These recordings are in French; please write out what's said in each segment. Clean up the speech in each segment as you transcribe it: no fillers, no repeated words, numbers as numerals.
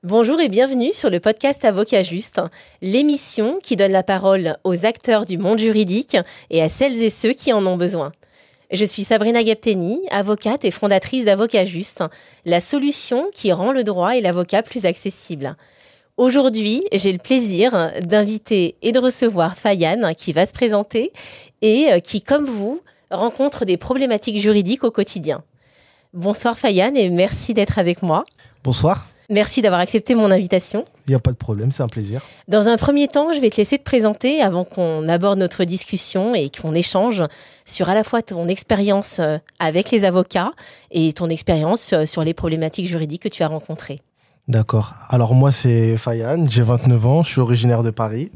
Bonjour et bienvenue sur le podcast Avocat Juste, l'émission qui donne la parole aux acteurs du monde juridique et à celles et ceux qui en ont besoin. Je suis Sabrina Gapteni, avocate et fondatrice d'Avocat Juste, la solution qui rend le droit et l'avocat plus accessible. Aujourd'hui, j'ai le plaisir d'inviter et de recevoir Fayane qui va se présenter et qui, comme vous, rencontre des problématiques juridiques au quotidien. Bonsoir Fayane et merci d'être avec moi. Bonsoir. Merci d'avoir accepté mon invitation. Il n'y a pas de problème, c'est un plaisir. Dans un premier temps, je vais te laisser te présenter avant qu'on aborde notre discussion et qu'on échange sur à la fois ton expérience avec les avocats et ton expérience sur les problématiques juridiques que tu as rencontrées. D'accord. Alors moi, c'est Fayane, j'ai 29 ans, je suis originaire de Paris.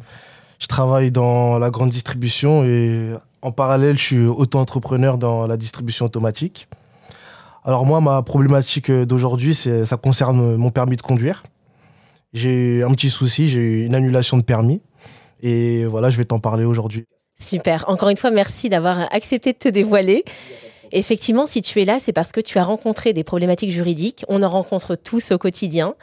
Je travaille dans la grande distribution et en parallèle, je suis auto-entrepreneur dans la distribution automatique. Alors moi, ma problématique d'aujourd'hui, ça concerne mon permis de conduire. J'ai eu un petit souci, j'ai eu une annulation de permis. Et voilà, je vais t'en parler aujourd'hui. Super. Encore une fois, merci d'avoir accepté de te dévoiler. Effectivement, si tu es là, c'est parce que tu as rencontré des problématiques juridiques. On en rencontre tous au quotidien.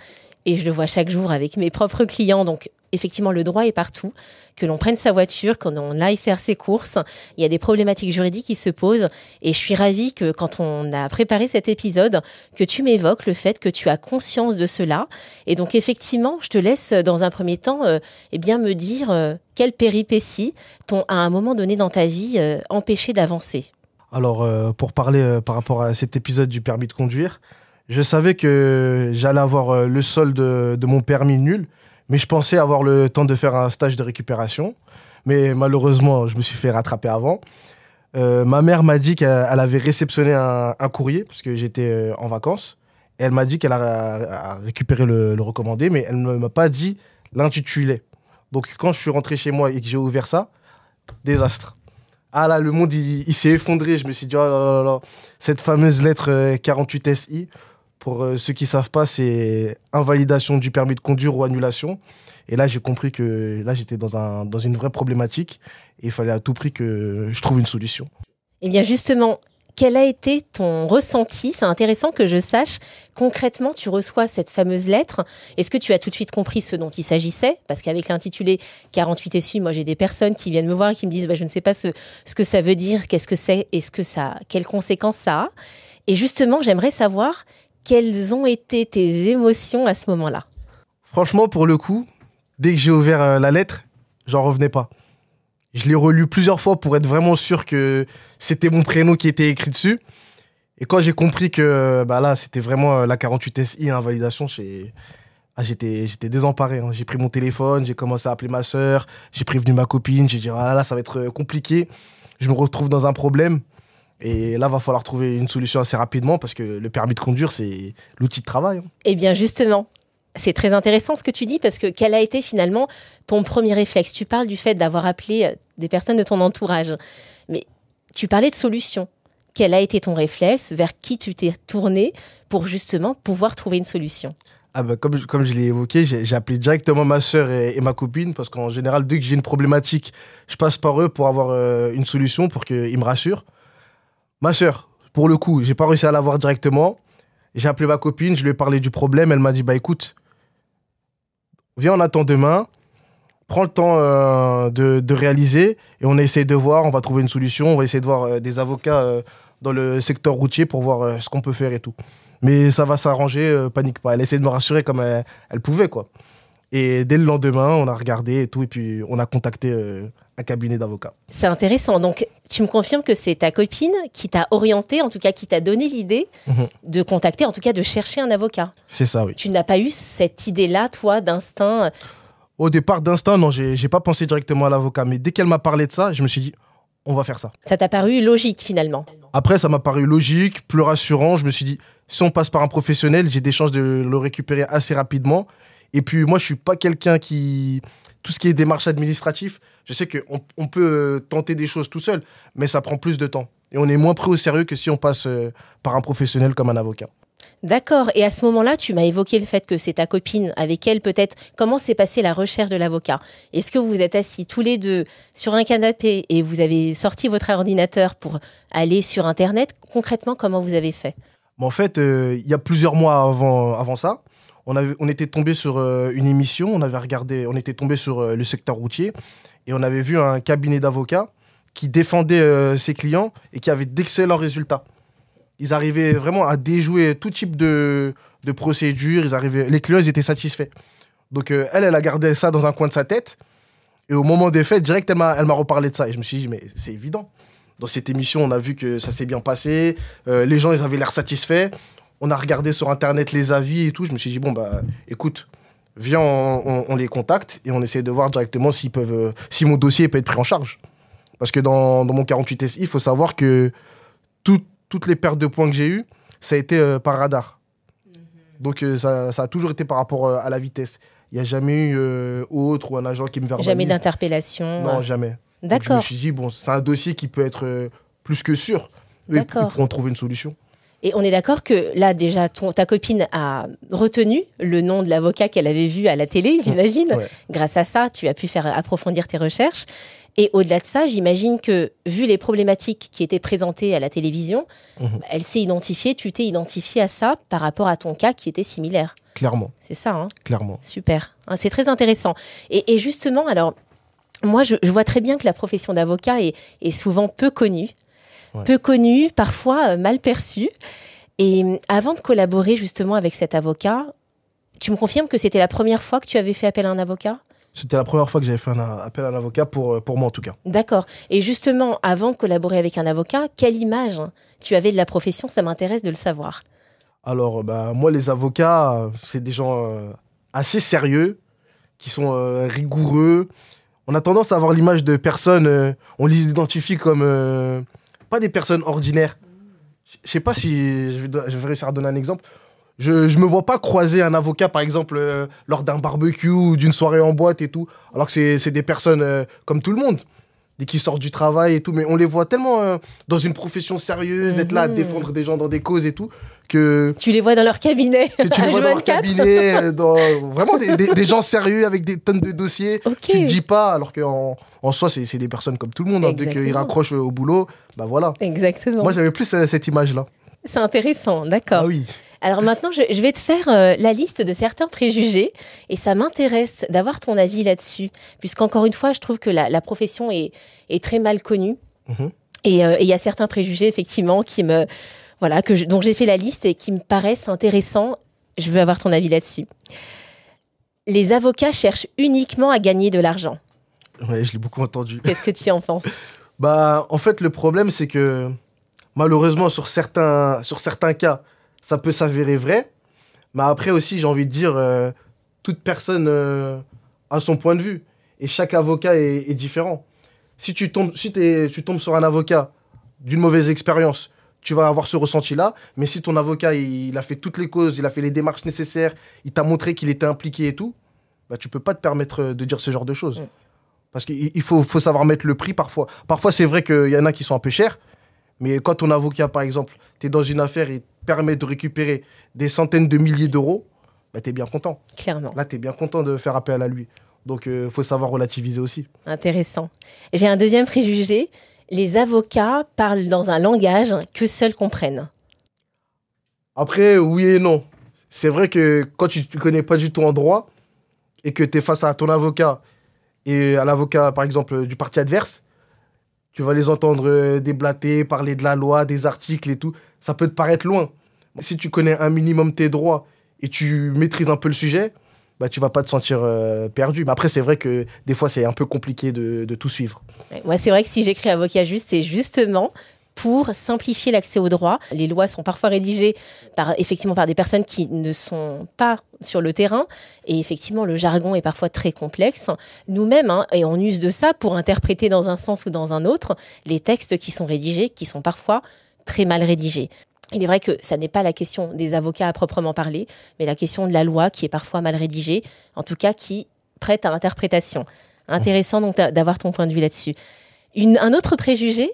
Et je le vois chaque jour avec mes propres clients. Donc, effectivement, le droit est partout. Que l'on prenne sa voiture, qu'on aille faire ses courses, il y a des problématiques juridiques qui se posent. Et je suis ravie que quand on a préparé cet épisode, que tu m'évoques le fait que tu as conscience de cela. Et donc, effectivement, je te laisse dans un premier temps me dire quelles péripéties t'ont, à un moment donné dans ta vie, empêché d'avancer. Alors, pour parler par rapport à cet épisode du permis de conduire, je savais que j'allais avoir le solde de mon permis nul. Mais je pensais avoir le temps de faire un stage de récupération. Mais malheureusement, je me suis fait rattraper avant. Ma mère m'a dit qu'elle avait réceptionné un courrier parce que j'étais en vacances. Et elle m'a dit qu'elle a récupéré le recommandé, mais elle ne m'a pas dit l'intitulé. Donc quand je suis rentré chez moi et que j'ai ouvert ça, désastre. Ah là, le monde, il s'est effondré. Je me suis dit, oh là là là, cette fameuse lettre 48 SI. Pour ceux qui ne savent pas, c'est invalidation du permis de conduire ou annulation. Et là, j'ai compris que là, j'étais dans une vraie problématique et il fallait à tout prix que je trouve une solution. Eh bien justement, quel a été ton ressenti ? C'est intéressant que je sache concrètement, tu reçois cette fameuse lettre. Est-ce que tu as tout de suite compris ce dont il s'agissait ? Parce qu'avec l'intitulé 48 SU, moi j'ai des personnes qui viennent me voir et qui me disent je ne sais pas ce que ça veut dire, qu'est-ce que c'est, quelles conséquences ça a. Et justement, j'aimerais savoir quelles ont été tes émotions à ce moment-là ? Franchement, pour le coup, dès que j'ai ouvert la lettre, j'en revenais pas. Je l'ai relu plusieurs fois pour être vraiment sûr que c'était mon prénom qui était écrit dessus. Et quand j'ai compris que là, c'était vraiment la 48 SI invalidation, j'étais désemparé. J'ai pris mon téléphone, j'ai commencé à appeler ma sœur, j'ai prévenu ma copine, j'ai dit ah là, ça va être compliqué. Je me retrouve dans un problème. Et là, va falloir trouver une solution assez rapidement parce que le permis de conduire, c'est l'outil de travail. Eh bien, justement, c'est très intéressant ce que tu dis parce que quel a été finalement ton premier réflexe ? Tu parles du fait d'avoir appelé des personnes de ton entourage, mais tu parlais de solution. Quel a été ton réflexe ? Vers qui tu t'es tourné pour justement pouvoir trouver une solution ? Comme je l'ai évoqué, j'ai appelé directement ma sœur et ma copine parce qu'en général, dès que j'ai une problématique, je passe par eux pour avoir une solution pour qu'ils me rassurent. Ma sœur, pour le coup, j'ai pas réussi à la voir directement. J'ai appelé ma copine, je lui ai parlé du problème. Elle m'a dit, écoute, viens, on attend demain. Prends le temps de réaliser et on essaie de voir, on va trouver une solution. On va essayer de voir des avocats dans le secteur routier pour voir ce qu'on peut faire et tout. Mais ça va s'arranger, panique pas. Elle essaie de me rassurer comme elle pouvait, quoi. Et dès le lendemain, on a regardé et tout, et puis on a contacté un cabinet d'avocats. C'est intéressant. Donc, tu me confirmes que c'est ta copine qui t'a orienté, en tout cas qui t'a donné l'idée de contacter, en tout cas de chercher un avocat. C'est ça, oui. Tu n'as pas eu cette idée-là, toi, d'instinct ? Au départ, d'instinct, non, j'ai pas pensé directement à l'avocat. Mais dès qu'elle m'a parlé de ça, je me suis dit, on va faire ça. Ça t'a paru logique, finalement ? Après, ça m'a paru logique, plus rassurant. Je me suis dit, si on passe par un professionnel, j'ai des chances de le récupérer assez rapidement. Et puis, moi, je suis pas quelqu'un qui... Tout ce qui est démarche administrative, je sais qu'on peut tenter des choses tout seul, mais ça prend plus de temps. Et on est moins pris au sérieux que si on passe par un professionnel comme un avocat. D'accord. Et à ce moment-là, tu m'as évoqué le fait que c'est ta copine, avec elle peut-être. Comment s'est passée la recherche de l'avocat ? Est-ce que vous vous êtes assis tous les deux sur un canapé et vous avez sorti votre ordinateur pour aller sur Internet ? Concrètement, comment vous avez fait ? En fait, il y a plusieurs mois avant ça, on était tombé sur une émission, on était tombé sur le secteur routier et on avait vu un cabinet d'avocats qui défendait ses clients et qui avait d'excellents résultats. Ils arrivaient vraiment à déjouer tout type de procédures. Les clients, ils étaient satisfaits. Donc, elle a gardé ça dans un coin de sa tête. Et au moment des faits, direct, elle m'a reparlé de ça. Et je me suis dit, mais c'est évident. Dans cette émission, on a vu que ça s'est bien passé. Les gens, ils avaient l'air satisfaits. On a regardé sur Internet les avis et tout. Je me suis dit, bon, bah, écoute, viens, on les contacte et on essaie de voir directement si mon dossier peut être pris en charge. Parce que dans mon 48 SI, il faut savoir que toutes les pertes de points que j'ai eues, ça a été par radar. Donc, ça a toujours été par rapport à la vitesse. Il n'y a jamais eu autre ou un agent qui me verbalise. Jamais d'interpellation. Non, jamais. D'accord. Donc, je me suis dit, bon, c'est un dossier qui peut être plus que sûr. Ils pourront trouver une solution. Et on est d'accord que là, déjà, ta copine a retenu le nom de l'avocat qu'elle avait vu à la télé, j'imagine. Ouais. Grâce à ça, tu as pu faire approfondir tes recherches. Et au-delà de ça, j'imagine que, vu les problématiques qui étaient présentées à la télévision, elle s'est identifiée, tu t'es identifié à ça par rapport à ton cas qui était similaire. Clairement. C'est ça, hein ? Clairement. Super. Hein, c'est très intéressant. Et justement, alors, moi, je vois très bien que la profession d'avocat est souvent peu connue. Ouais. Peu connue, parfois mal perçue. Et avant de collaborer justement avec cet avocat, tu me confirmes que c'était la première fois que tu avais fait appel à un avocat ? C'était la première fois que j'avais fait appel à un avocat, pour moi en tout cas. D'accord. Et justement, avant de collaborer avec un avocat, quelle image tu avais de la profession ? Ça m'intéresse de le savoir. Alors, moi, les avocats, c'est des gens assez sérieux, qui sont rigoureux. On a tendance à avoir l'image de personnes, on les identifie comme pas des personnes ordinaires. Je sais pas si je vais réussir à donner un exemple. Je me vois pas croiser un avocat, par exemple, lors d'un barbecue ou d'une soirée en boîte et tout, alors que c'est des personnes comme tout le monde, dès qu'ils sortent du travail et tout, mais on les voit tellement dans une profession sérieuse, d'être là à défendre des gens dans des causes et tout, que... Tu les vois dans leur cabinet, que tu les vois dans leur cabinet, vraiment des gens sérieux avec des tonnes de dossiers. Okay. Tu te dis pas, alors qu'en soi, c'est des personnes comme tout le monde, hein, dès qu'ils raccrochent au boulot, bah voilà. Exactement. Moi, j'avais plus cette image-là. C'est intéressant, d'accord. Ah oui. Alors maintenant, je vais te faire la liste de certains préjugés et ça m'intéresse d'avoir ton avis là-dessus, puisqu'encore une fois, je trouve que la profession est très mal connue. Et il y a certains préjugés, effectivement, dont j'ai fait la liste et qui me paraissent intéressants. Je veux avoir ton avis là-dessus. Les avocats cherchent uniquement à gagner de l'argent. Ouais, je l'ai beaucoup entendu. Qu'est-ce que tu en penses ? En fait, le problème, c'est que malheureusement, sur certains cas, ça peut s'avérer vrai, mais après aussi, j'ai envie de dire, toute personne a son point de vue, et chaque avocat est différent. Si tu tombes sur un avocat d'une mauvaise expérience, tu vas avoir ce ressenti-là, mais si ton avocat, il a fait toutes les causes, il a fait les démarches nécessaires, il t'a montré qu'il était impliqué et tout, bah, tu peux pas te permettre de dire ce genre de choses. Parce qu'il faut savoir mettre le prix parfois. Parfois, c'est vrai qu'il y en a qui sont un peu chers, mais quand ton avocat, par exemple, tu es dans une affaire et permet de récupérer des centaines de milliers d'euros, bah, tu es bien content. Clairement. Là, tu es bien content de faire appel à lui. Donc, il faut savoir relativiser aussi. Intéressant. J'ai un deuxième préjugé. Les avocats parlent dans un langage que seuls comprennent. Après, oui et non. C'est vrai que quand tu ne connais pas du tout en droit et que tu es face à ton avocat et à l'avocat, par exemple, du parti adverse, tu vas les entendre déblater, parler de la loi, des articles et tout. Ça peut te paraître loin. Si tu connais un minimum tes droits et tu maîtrises un peu le sujet, bah, tu vas pas te sentir perdu. Mais après, c'est vrai que des fois, c'est un peu compliqué de tout suivre. Moi, c'est vrai que si j'écris avocat juste, c'est justement pour simplifier l'accès au droit. Les lois sont parfois rédigées effectivement par des personnes qui ne sont pas sur le terrain. Et effectivement, le jargon est parfois très complexe. Nous-mêmes, et on use de ça pour interpréter dans un sens ou dans un autre les textes qui sont rédigés, qui sont parfois très mal rédigés. Il est vrai que ça n'est pas la question des avocats à proprement parler, mais la question de la loi qui est parfois mal rédigée, en tout cas qui prête à interprétation. Intéressant donc d'avoir ton point de vue là-dessus. Un autre préjugé,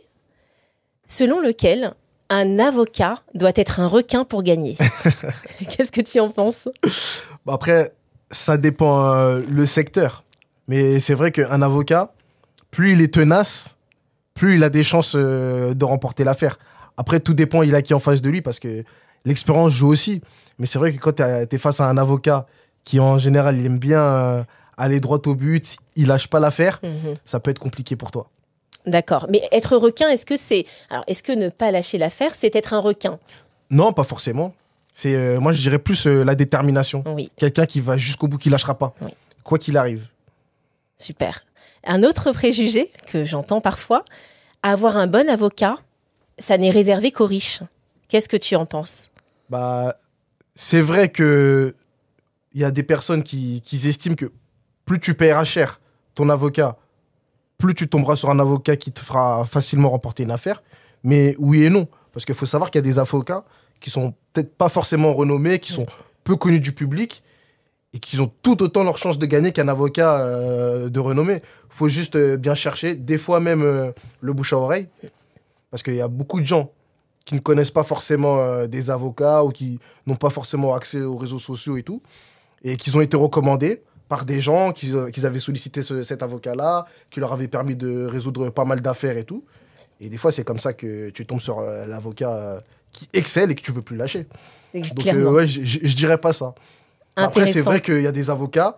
selon lequel un avocat doit être un requin pour gagner. Qu'est-ce que tu en penses ? Après, ça dépend le secteur. Mais c'est vrai qu'un avocat, plus il est tenace, plus il a des chances de remporter l'affaire. Après, tout dépend, il a qui en face de lui, parce qu'il l'expérience joue aussi. Mais c'est vrai que quand tu es face à un avocat qui, en général, il aime bien aller droit au but, il lâche pas l'affaire, ça peut être compliqué pour toi. D'accord. Mais être requin, est-ce que ne pas lâcher l'affaire, c'est être un requin? Non, pas forcément. Moi, je dirais plus la détermination. Oui. Quelqu'un qui va jusqu'au bout, qui lâchera pas, quoi qu'il arrive. Super. Un autre préjugé que j'entends parfois, avoir un bon avocat, ça n'est réservé qu'aux riches. Qu'est-ce que tu en penses? C'est vrai que il y a des personnes qui estiment que plus tu paieras cher ton avocat, plus tu tomberas sur un avocat qui te fera facilement remporter une affaire. Mais oui et non. Parce qu'il faut savoir qu'il y a des avocats qui sont peut-être pas forcément renommés, qui sont peu connus du public et qui ont tout autant leur chance de gagner qu'un avocat de renommée. Il faut juste bien chercher. Des fois même le bouche à oreille. Parce qu'il y a beaucoup de gens qui ne connaissent pas forcément des avocats ou qui n'ont pas forcément accès aux réseaux sociaux et tout. Et qui ont été recommandés par des gens qu'ils avaient sollicité cet avocat-là, qui leur avait permis de résoudre pas mal d'affaires et tout. Et des fois, c'est comme ça que tu tombes sur l'avocat qui excelle et que tu veux plus lâcher. Donc, ouais, je dirais pas ça. Après, c'est vrai qu'il y a des avocats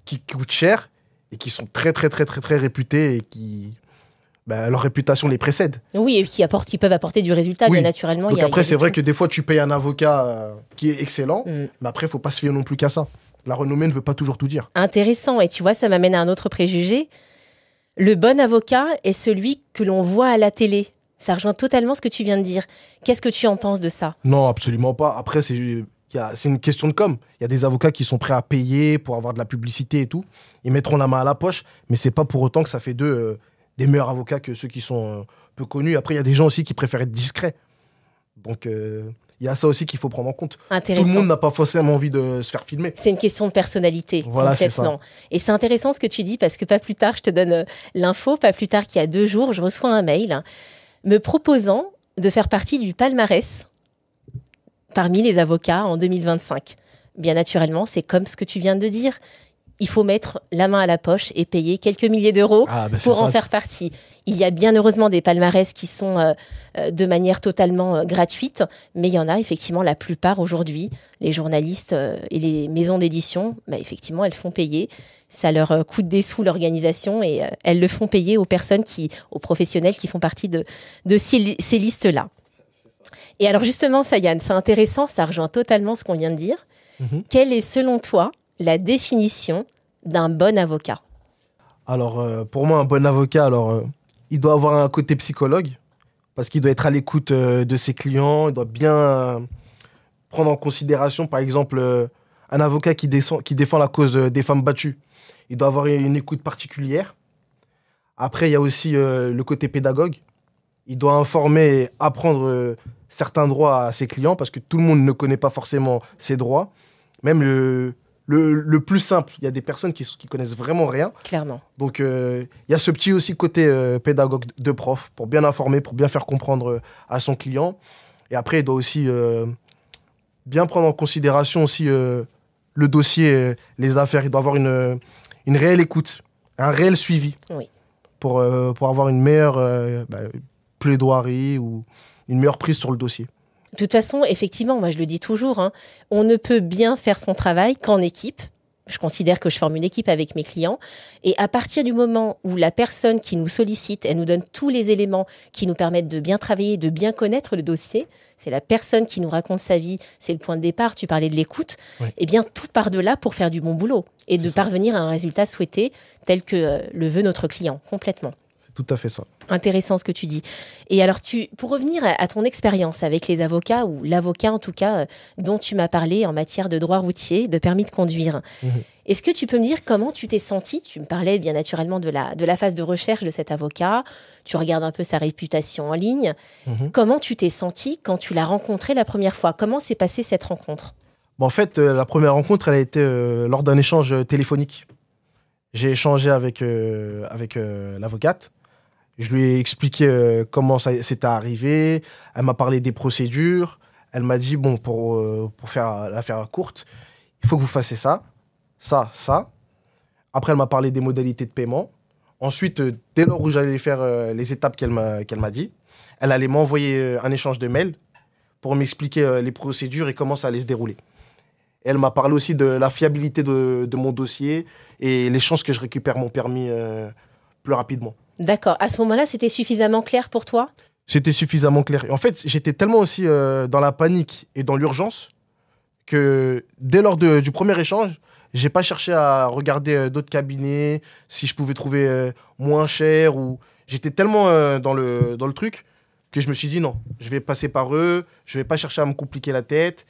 qui coûtent cher et qui sont très, très, très, très, très réputés et qui... leur réputation les précède. Oui, et qui peuvent apporter du résultat, bien naturellement. Donc après, c'est vrai que des fois, tu payes un avocat qui est excellent, mais après, il ne faut pas se fier non plus qu'à ça. La renommée ne veut pas toujours tout dire. Intéressant. Et tu vois, ça m'amène à un autre préjugé. Le bon avocat est celui que l'on voit à la télé. Ça rejoint totalement ce que tu viens de dire. Qu'est-ce que tu en penses de ça? Non, absolument pas. Après, c'est une question de com. Il y a des avocats qui sont prêts à payer pour avoir de la publicité et tout. Ils mettront la main à la poche, mais c'est pas pour autant que ça fait d'eux des meilleurs avocats que ceux qui sont peu connus. Après, il y a des gens aussi qui préfèrent être discrets. Donc, il y a ça aussi qu'il faut prendre en compte. Intéressant. Tout le monde n'a pas forcément envie de se faire filmer. C'est une question de personnalité, voilà, complètement. Et c'est intéressant ce que tu dis, parce que pas plus tard, je te donne l'info, pas plus tard qu'il y a 2 jours, je reçois un mail me proposant de faire partie du palmarès parmi les avocats en 2025. Bien naturellement, c'est comme ce que tu viens de dire. Il faut mettre la main à la poche et payer quelques milliers d'euros pour en faire partie. Il y a bien heureusement des palmarès qui sont de manière totalement gratuite, mais il y en a effectivement la plupart aujourd'hui. Les journalistes et les maisons d'édition, effectivement, elles font payer. Ça leur coûte des sous l'organisation et elles le font payer aux personnes, aux professionnels qui font partie de ces listes-là. Et alors justement, Fayane, c'est intéressant, ça rejoint totalement ce qu'on vient de dire. Quelle est selon toi la définition d'un bon avocat? Alors, pour moi, un bon avocat, il doit avoir un côté psychologue, parce qu'il doit être à l'écoute de ses clients, il doit bien prendre en considération, par exemple, un avocat qui défend la cause des femmes battues. Il doit avoir une écoute particulière. Après, il y a aussi le côté pédagogue. Il doit informer et apprendre certains droits à ses clients, parce que tout le monde ne connaît pas forcément ses droits. Même le plus simple, il y a des personnes qui connaissent vraiment rien. Clairement. Donc, il y a ce petit aussi côté pédagogue de prof, pour bien informer, pour bien faire comprendre à son client. Et après, il doit aussi bien prendre en considération aussi le dossier, les affaires. Il doit avoir une réelle écoute, un réel suivi pour avoir une meilleure plaidoirie ou une meilleure prise sur le dossier. De toute façon, effectivement, moi je le dis toujours, on ne peut bien faire son travail qu'en équipe. Je considère que je forme une équipe avec mes clients. Et à partir du moment où la personne qui nous sollicite, elle nous donne tous les éléments qui nous permettent de bien travailler, de bien connaître le dossier, c'est la personne qui nous raconte sa vie, c'est le point de départ, tu parlais de l'écoute, eh bien tout part de là pour faire du bon boulot et de parvenir à un résultat souhaité tel que le veut notre client, complètement. C'est tout à fait ça. Intéressant ce que tu dis. Et alors, pour revenir à ton expérience avec les avocats, ou l'avocat en tout cas, dont tu m'as parlé en matière de droit routier, de permis de conduire, est-ce que tu peux me dire comment tu t'es senti? Tu me parlais bien naturellement de la phase de recherche de cet avocat, tu regardes un peu sa réputation en ligne. Comment tu t'es senti quand tu l'as rencontré la première fois? Comment s'est passée cette rencontre? En fait, la première rencontre, elle a été lors d'un échange téléphonique. J'ai échangé avec l'avocate. Je lui ai expliqué comment ça s'était arrivé. Elle m'a parlé des procédures. Elle m'a dit, pour faire l'affaire courte, il faut que vous fassiez ça, ça, ça. Après, elle m'a parlé des modalités de paiement. Ensuite, dès lors où j'allais faire les étapes qu'elle m'a dit, elle allait m'envoyer un échange de mails pour m'expliquer les procédures et comment ça allait se dérouler. Elle m'a parlé aussi de la fiabilité de mon dossier et les chances que je récupère mon permis plus rapidement. D'accord. À ce moment-là, c'était suffisamment clair pour toi? C'était suffisamment clair. Et en fait, j'étais tellement aussi dans la panique et dans l'urgence que dès lors du premier échange, j'ai pas cherché à regarder d'autres cabinets, si je pouvais trouver moins cher. J'étais tellement dans le truc que je me suis dit non, je vais passer par eux, je vais pas chercher à me compliquer la tête.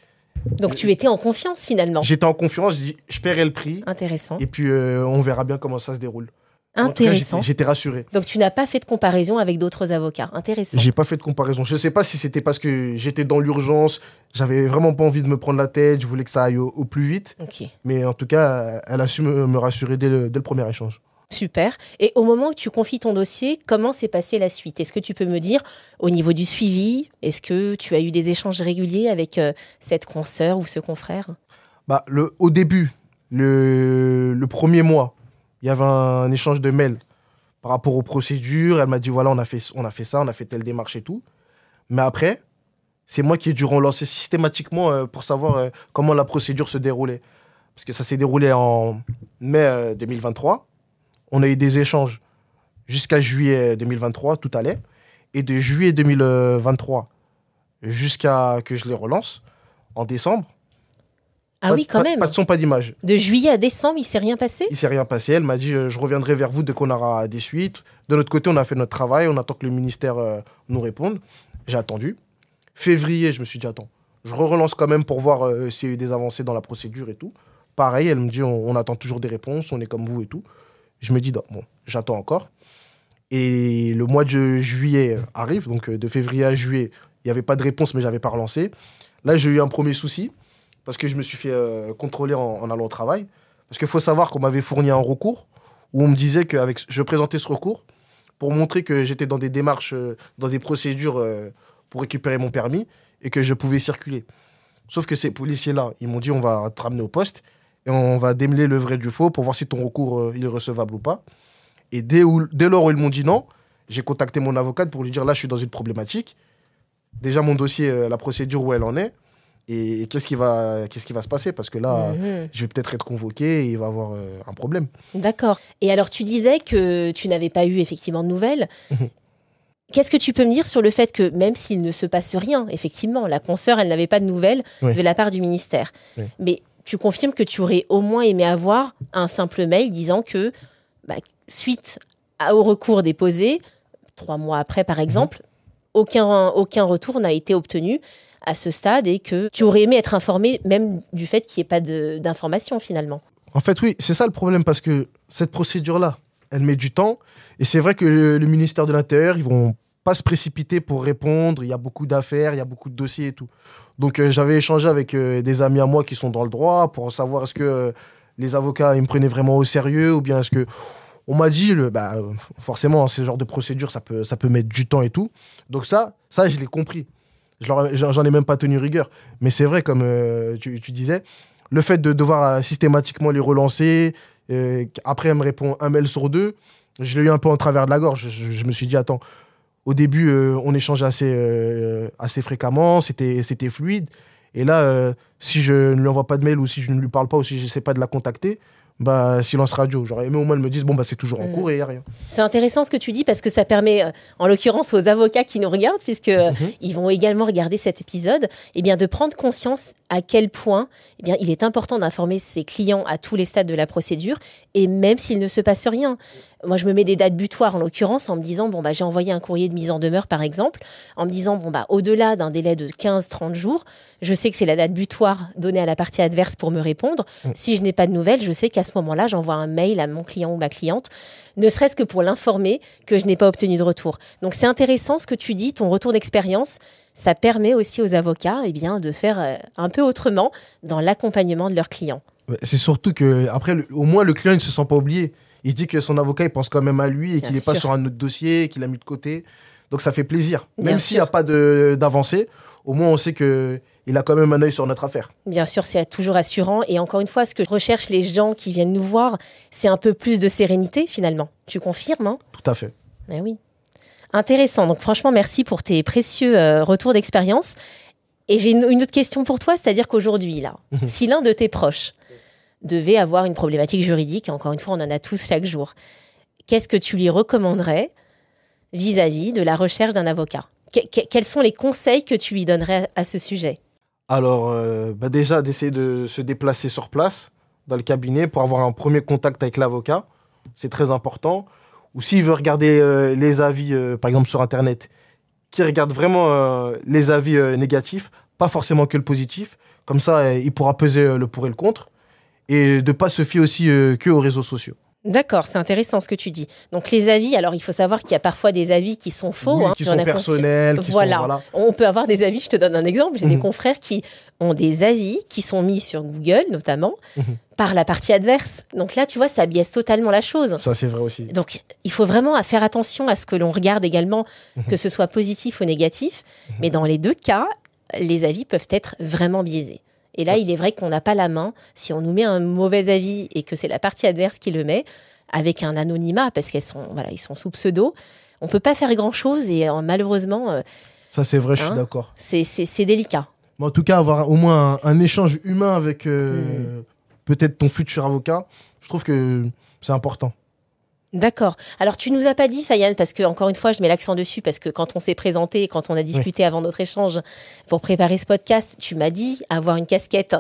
Donc tu étais en confiance finalement? J'étais en confiance, je paierai le prix. Intéressant. Et puis on verra bien comment ça se déroule. Intéressant. En tout cas, j'étais rassuré. Donc tu n'as pas fait de comparaison avec d'autres avocats. Intéressant. J'ai pas fait de comparaison. Je sais pas si c'était parce que j'étais dans l'urgence, j'avais vraiment pas envie de me prendre la tête, je voulais que ça aille au plus vite. Ok. Mais en tout cas, elle a su me rassurer dès le premier échange. Super. Et au moment où tu confies ton dossier, comment s'est passée la suite? Est-ce que tu peux me dire, au niveau du suivi, est-ce que tu as eu des échanges réguliers avec cette consoeur ou ce confrère? Au début, le premier mois, il y avait un échange de mails par rapport aux procédures. Elle m'a dit, voilà, on a fait ça, on a fait telle démarche et tout. Mais après, c'est moi qui ai dû relancer systématiquement pour savoir comment la procédure se déroulait. Parce que ça s'est déroulé en mai 2023. On a eu des échanges jusqu'à juillet 2023, tout allait. Et de juillet 2023 jusqu'à que je les relance, en décembre. Ah oui, quand même. Pas de son, pas d'image. De juillet à décembre, il ne s'est rien passé? Il ne s'est rien passé. Elle m'a dit, je reviendrai vers vous dès qu'on aura des suites. De notre côté, on a fait notre travail. On attend que le ministère nous réponde. J'ai attendu. Février, je me suis dit, attends, je relance quand même pour voir s'il y a eu des avancées dans la procédure et tout. Pareil, elle me dit, on attend toujours des réponses, on est comme vous et tout. Je me dis, bon, j'attends encore. Et le mois de juillet arrive, donc de février à juillet, il n'y avait pas de réponse, mais je n'avais pas relancé. Là, j'ai eu un premier souci, parce que je me suis fait contrôler en allant au travail. Parce qu'il faut savoir qu'on m'avait fourni un recours, où on me disait que je présentais ce recours pour montrer que j'étais dans des démarches, dans des procédures pour récupérer mon permis, et que je pouvais circuler. Sauf que ces policiers-là, ils m'ont dit, on va te ramener au poste, et on va démêler le vrai du faux pour voir si ton recours il est recevable ou pas. Et dès lors où ils m'ont dit non, j'ai contacté mon avocate pour lui dire là, je suis dans une problématique. Déjà, mon dossier, la procédure où elle en est, et qu'est-ce qui va se passer? Parce que là, je vais peut-être être convoqué et il va y avoir un problème. D'accord. Et alors, tu disais que tu n'avais pas eu effectivement de nouvelles. Qu'est-ce que tu peux me dire sur le fait que même s'il ne se passe rien, effectivement, la consoeur, elle n'avait pas de nouvelles de la part du ministère. Oui. Mais tu confirmes que tu aurais au moins aimé avoir un simple mail disant que, suite au recours déposé, 3 mois après par exemple, aucun retour n'a été obtenu à ce stade et que tu aurais aimé être informé même du fait qu'il n'y ait pas d'information finalement. En fait, oui, c'est ça le problème parce que cette procédure-là, elle met du temps et c'est vrai que le ministère de l'Intérieur, ils vont pas se précipiter pour répondre, il y a beaucoup d'affaires, il y a beaucoup de dossiers et tout. Donc j'avais échangé avec des amis à moi qui sont dans le droit pour savoir est-ce que les avocats ils me prenaient vraiment au sérieux ou bien est-ce que... On m'a dit, forcément, ce genre de procédure, ça peut mettre du temps et tout. Donc ça je l'ai compris. J'en ai même pas tenu rigueur. Mais c'est vrai, comme tu disais, le fait de devoir systématiquement les relancer, après elle me répond un mail sur 2, je l'ai eu un peu en travers de la gorge. Je me suis dit, attends, au début, on échangeait assez fréquemment, c'était fluide. Et là, si je ne lui envoie pas de mail ou si je ne lui parle pas ou si je ne sais pas de la contacter, silence radio. J'aurais aimé au moins me disent c'est toujours en cours et il n'y a rien. C'est intéressant ce que tu dis parce que ça permet, en l'occurrence aux avocats qui nous regardent, puisque ils vont également regarder cet épisode, de prendre conscience à quel point il est important d'informer ses clients à tous les stades de la procédure et même s'il ne se passe rien. Moi, je me mets des dates butoirs en l'occurrence en me disant j'ai envoyé un courrier de mise en demeure par exemple, en me disant au-delà d'un délai de 15-30 jours, je sais que c'est la date butoir donnée à la partie adverse pour me répondre. Si je n'ai pas de nouvelles, je sais qu'à ce moment-là, j'envoie un mail à mon client ou ma cliente, ne serait-ce que pour l'informer que je n'ai pas obtenu de retour. Donc c'est intéressant ce que tu dis, ton retour d'expérience, ça permet aussi aux avocats de faire un peu autrement dans l'accompagnement de leurs clients. C'est surtout que après, au moins le client ne se sent pas oublié. Il se dit que son avocat il pense quand même à lui et qu'il n'est pas sur un autre dossier, qu'il a mis de côté. Donc ça fait plaisir. Même s'il n'y a pas d'avancée, au moins on sait qu'il a quand même un œil sur notre affaire. Bien sûr, c'est toujours assurant. Et encore une fois, ce que recherchent les gens qui viennent nous voir, c'est un peu plus de sérénité finalement. Tu confirmes, hein? Tout à fait. Oui. Intéressant. Donc franchement, merci pour tes précieux retours d'expérience. Et j'ai une autre question pour toi, c'est-à-dire qu'aujourd'hui, là, si l'un de tes proches devait avoir une problématique juridique, encore une fois, on en a tous chaque jour, qu'est-ce que tu lui recommanderais vis-à-vis de la recherche d'un avocat? Quels sont les conseils que tu lui donnerais à ce sujet? Alors, déjà, d'essayer de se déplacer sur place, dans le cabinet, pour avoir un premier contact avec l'avocat. C'est très important. Ou s'il veut regarder les avis, par exemple sur Internet, qui regarde vraiment les avis négatifs, pas forcément que le positif. Comme ça, il pourra peser le pour et le contre. Et de ne pas se fier aussi que aux réseaux sociaux. D'accord, c'est intéressant ce que tu dis. Donc les avis, alors il faut savoir qu'il y a parfois des avis qui sont faux. Oui, qui sont personnels. Voilà. On peut avoir des avis, je te donne un exemple, j'ai des confrères qui ont des avis qui sont mis sur Google notamment par la partie adverse. Donc là, tu vois, ça biaise totalement la chose. Ça, c'est vrai aussi. Donc il faut vraiment faire attention à ce que l'on regarde également, que ce soit positif ou négatif. Mais dans les deux cas, les avis peuvent être vraiment biaisés. Et là, il est vrai qu'on n'a pas la main, si on nous met un mauvais avis et que c'est la partie adverse qui le met, avec un anonymat, parce qu'ils sont sous pseudo, on ne peut pas faire grand-chose et malheureusement... ça, c'est vrai, je suis d'accord. C'est délicat. Mais en tout cas, avoir au moins un échange humain avec peut-être ton futur avocat, je trouve que c'est important. D'accord. Alors, tu nous as pas dit, Sayan, parce que, encore une fois, je mets l'accent dessus, parce que quand on s'est présenté, quand on a discuté avant notre échange pour préparer ce podcast, tu m'as dit avoir une casquette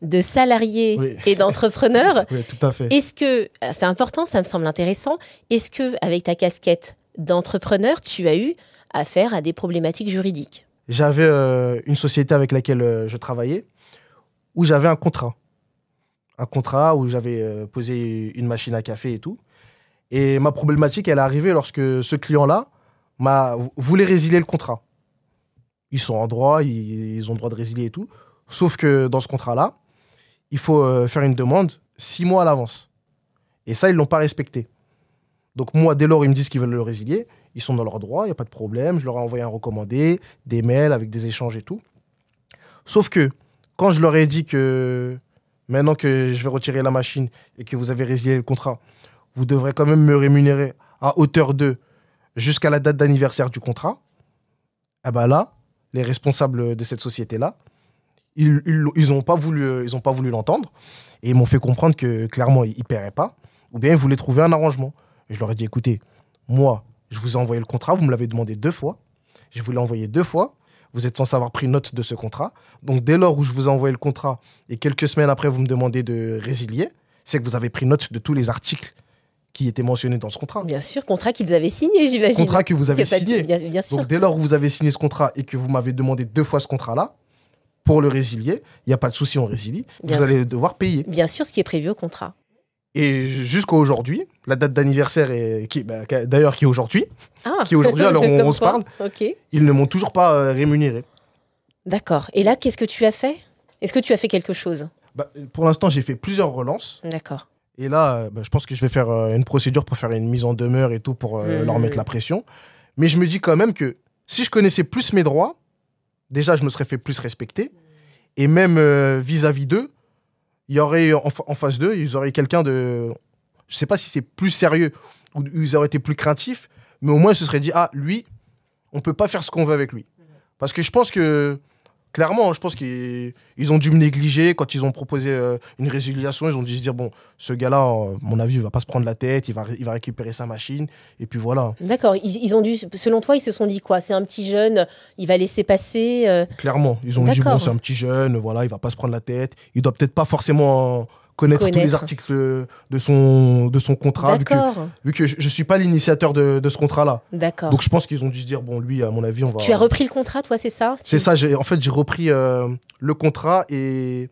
de salarié et d'entrepreneur. Oui, tout à fait. Est-ce que, c'est important, ça me semble intéressant, est-ce que, avec ta casquette d'entrepreneur, tu as eu affaire à des problématiques juridiques? J'avais une société avec laquelle je travaillais, où j'avais un contrat. Un contrat où j'avais posé une machine à café et tout. Et ma problématique, elle est arrivée lorsque ce client-là voulait résilier le contrat. Ils sont en droit, ils ont le droit de résilier et tout. Sauf que dans ce contrat-là, il faut faire une demande 6 mois à l'avance. Et ça, ils ne l'ont pas respecté. Donc moi, dès lors, ils me disent qu'ils veulent le résilier. Ils sont dans leur droit, il n'y a pas de problème. Je leur ai envoyé un recommandé, des mails avec des échanges et tout. Sauf que quand je leur ai dit que maintenant que je vais retirer la machine et que vous avez résilié le contrat, vous devrez quand même me rémunérer à hauteur de jusqu'à la date d'anniversaire du contrat. Et ben là, les responsables de cette société-là, ils n'ont pas voulu l'entendre et ils m'ont fait comprendre que clairement, ils ne paieraient pas ou bien ils voulaient trouver un arrangement. Et je leur ai dit, écoutez, moi, je vous ai envoyé le contrat, vous me l'avez demandé 2 fois. Je vous l'ai envoyé 2 fois. Vous êtes censé avoir pris note de ce contrat. Donc, dès lors où je vous ai envoyé le contrat et quelques semaines après, vous me demandez de résilier, c'est que vous avez pris note de tous les articles qui étaient mentionnés dans ce contrat. Bien sûr, contrat qu'ils avaient signé, j'imagine. Contrat que vous avez signé. Bien sûr. Donc, dès lors où vous avez signé ce contrat et que vous m'avez demandé 2 fois ce contrat-là, pour le résilier, il n'y a pas de souci, on résilie. Vous allez devoir payer. Bien sûr, ce qui est prévu au contrat. Et jusqu'à aujourd'hui, la date d'anniversaire, qui est aujourd'hui, qui est aujourd'hui, alors on se parle, ils ne m'ont toujours pas rémunéré. D'accord. Et là, qu'est-ce que tu as fait? Est-ce que tu as fait quelque chose? Pour l'instant, j'ai fait plusieurs relances. D'accord. Et là, je pense que je vais faire une procédure pour faire une mise en demeure et tout, pour leur mettre la pression. Mais je me dis quand même que si je connaissais plus mes droits, déjà, je me serais fait plus respecter. Et même vis-à-vis d'eux, il y aurait en face d'eux, ils auraient quelqu'un de... Je ne sais pas si c'est plus sérieux ou ils auraient été plus craintifs, mais au moins, ils se seraient dit, ah, lui, on ne peut pas faire ce qu'on veut avec lui. Parce que je pense que... Clairement, je pense qu'ils ont dû me négliger. Quand ils ont proposé une résiliation, ils ont dû se dire, bon, ce gars-là, à mon avis, il ne va pas se prendre la tête, il va récupérer sa machine, et puis voilà. D'accord. Ils ont dû, selon toi, ils se sont dit quoi? C'est un petit jeune, il va laisser passer Clairement, ils ont dit, bon, c'est un petit jeune, voilà, il ne va pas se prendre la tête. Il ne doit peut-être pas forcément connaître tous les articles de son contrat, vu que je ne suis pas l'initiateur de ce contrat-là. D'accord. Donc je pense qu'ils ont dû se dire, bon, lui, à mon avis, on va... Tu as repris le contrat, toi, c'est ça? C'est ça, j'ai repris le contrat et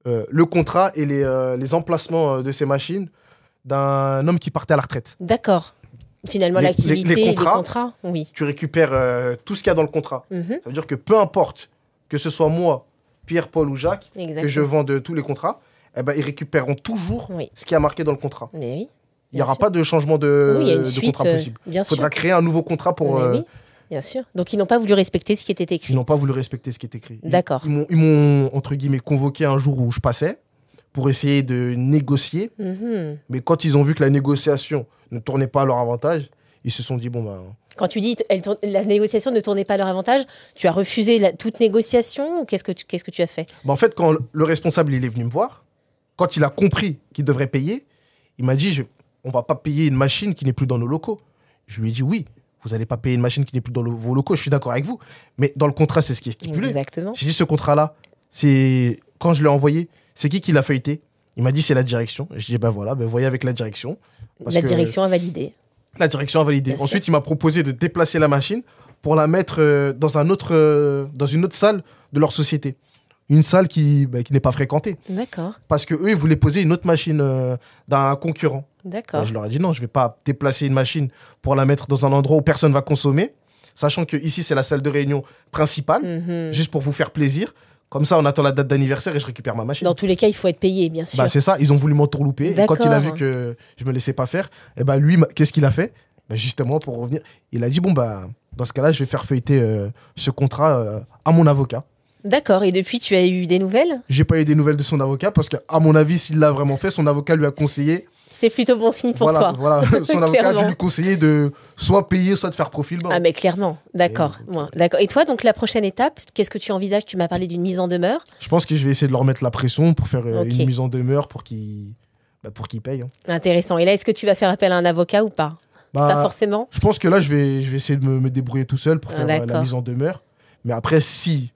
les emplacements de ces machines d'un homme qui partait à la retraite. D'accord. Finalement, l'activité, les contrats, oui. Tu récupères tout ce qu'il y a dans le contrat. Ça veut dire que peu importe que ce soit moi, Pierre, Paul ou Jacques, que je vende tous les contrats, eh ben, ils récupéreront toujours ce qui est marqué dans le contrat. Mais oui, il n'y aura pas de changement de contrat possible. Il faudra créer un nouveau contrat pour... Oui, bien sûr. Donc, ils n'ont pas voulu respecter ce qui était écrit. Ils n'ont pas voulu respecter ce qui est écrit. D'accord. Ils m'ont, entre guillemets, convoqué un jour où je passais pour essayer de négocier. Mais quand ils ont vu que la négociation ne tournait pas à leur avantage, ils se sont dit, bon, bah... Quand tu dis la négociation ne tournait pas à leur avantage, tu as refusé toute négociation ou qu'est-ce que tu as fait? Bah, en fait, quand le responsable il est venu me voir, quand il a compris qu'il devrait payer, il m'a dit, on va pas payer une machine qui n'est plus dans nos locaux. Je lui ai dit, oui, vous n'allez pas payer une machine qui n'est plus dans vos locaux, je suis d'accord avec vous. Mais dans le contrat, c'est ce qui est stipulé. Exactement. J'ai dit, ce contrat-là, quand je l'ai envoyé, c'est qui l'a feuilleté? Il m'a dit, c'est la direction. Je dis, ben voilà, voyez avec la direction. La direction a validé. La direction a validé. Bien Ensuite, sûr. il m'a proposé de déplacer la machine pour la mettre dans une autre salle de leur société. Une salle qui n'est pas fréquentée. D'accord. Parce qu'eux, ils voulaient poser une autre machine d'un concurrent. D'accord. Je leur ai dit non, je ne vais pas déplacer une machine pour la mettre dans un endroit où personne ne va consommer, sachant que ici c'est la salle de réunion principale, juste pour vous faire plaisir. Comme ça, on attend la date d'anniversaire et je récupère ma machine. Dans tous les cas, il faut être payé, bien sûr. Bah, c'est ça, ils ont voulu m'entourlouper. Et quand il a vu que je ne me laissais pas faire, lui, qu'est-ce qu'il a fait? Justement, pour revenir, il a dit, bon, dans ce cas-là, je vais faire feuilleter ce contrat à mon avocat. D'accord, et depuis, tu as eu des nouvelles? J'ai pas eu des nouvelles de son avocat parce qu'à mon avis, s'il l'a vraiment fait, son avocat lui a conseillé. C'est plutôt bon signe pour toi. Voilà, son avocat a dû lui conseiller de soit payer, soit de faire profil. Ah, mais clairement, d'accord. D'accord. Et toi, donc, la prochaine étape, qu'est-ce que tu envisages? Tu m'as parlé d'une mise en demeure. Je pense que je vais essayer de leur mettre la pression pour faire une mise en demeure pour qu'ils payent. Intéressant. Et là, est-ce que tu vas faire appel à un avocat ou pas? Pas forcément. Je pense que là, je vais essayer de me débrouiller tout seul pour faire la mise en demeure. Mais après, si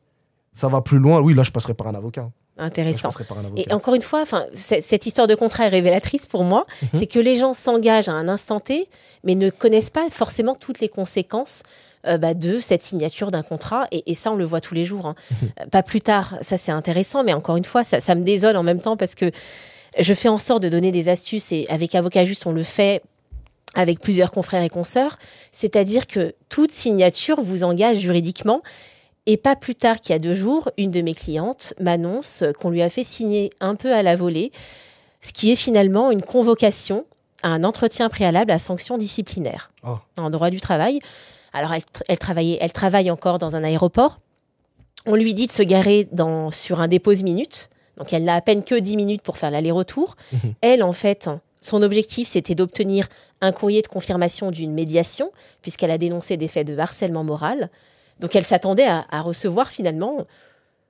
ça va plus loin, oui, là, je passerai par un avocat. Intéressant. Et encore une fois, cette histoire de contrat est révélatrice pour moi. C'est que les gens s'engagent à un instant T, mais ne connaissent pas forcément toutes les conséquences de cette signature d'un contrat. Et ça, on le voit tous les jours. Pas plus tard, ça c'est intéressant, mais encore une fois, ça me désole en même temps parce que je fais en sorte de donner des astuces et avec Avocat Juste, on le fait avec plusieurs confrères et consoeurs. C'est-à-dire que toute signature vous engage juridiquement. Et pas plus tard qu'il y a 2 jours, une de mes clientes m'annonce qu'on lui a fait signer un peu à la volée, ce qui est finalement une convocation à un entretien préalable à sanction disciplinaire en droit du travail. Alors, elle travaille encore dans un aéroport. On lui dit de se garer sur un dépose-minute. Donc, elle n'a à peine que 10 minutes pour faire l'aller-retour. Elle, en fait, son objectif, c'était d'obtenir un courrier de confirmation d'une médiation, puisqu'elle a dénoncé des faits de harcèlement moral. Donc, elle s'attendait à recevoir finalement